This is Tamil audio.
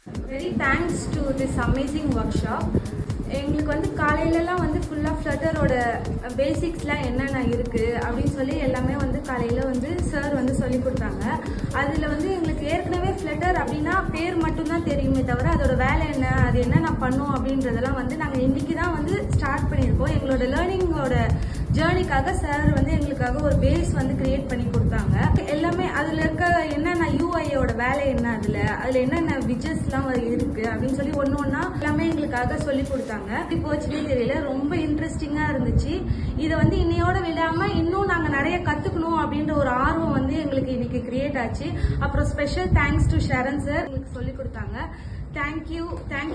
Very thanks to this amazing workshop. எங்களுக்கு வந்து காலையிலலாம் வந்து ஃபுல்லாக ஃப்ளட்டரோட பேசிக்ஸ்லாம் என்னென்ன இருக்குது அப்படின்னு சொல்லி எல்லாமே வந்து காலையில் வந்து சார் வந்து சொல்லி கொடுத்தாங்க. அதில் வந்து எங்களுக்கு ஏற்கனவே ஃப்ளட்டர் அப்படின்னா பேர் மட்டும்தான் தெரியுமே தவிர அதோட வேலை என்ன, அது என்ன நான் பண்ணும் அப்படின்றதெல்லாம் வந்து நாங்கள் இன்றைக்கி தான் வந்து ஸ்டார்ட் பண்ணியிருக்கோம். எங்களோட லேர்னிங்கோட ஜேர்னிக்காக சார் வந்து எங்களுக்காக ஒரு பேஸ் வந்து கிரியேட் பண்ணி கொடுத்தாங்க. எல்லாமே அதில் இருக்க என்னென்ன யூஐயோட வேலை என்ன, அதில் என்னென்ன விஜஸ்லாம் இருக்குது அப்படின்னு சொல்லி ஒன்று ஒன்றா எல்லாமே எங்களுக்காக சொல்லி கொடுத்தாங்க. இப்படி போச்சுன்னே தெரியல, ரொம்ப இன்ட்ரெஸ்டிங்காக இருந்துச்சு. இதை வந்து இன்னையோட விடாமல் இன்னும் நாங்கள் நிறைய கற்றுக்கணும் அப்படின்ற ஒரு ஆர்வம் வந்து எங்களுக்கு இன்னைக்கு கிரியேட் ஆச்சு. அப்புறம் special thanks to Sharan sir எங்களுக்கு சொல்லி கொடுத்தாங்க. தேங்க்யூ.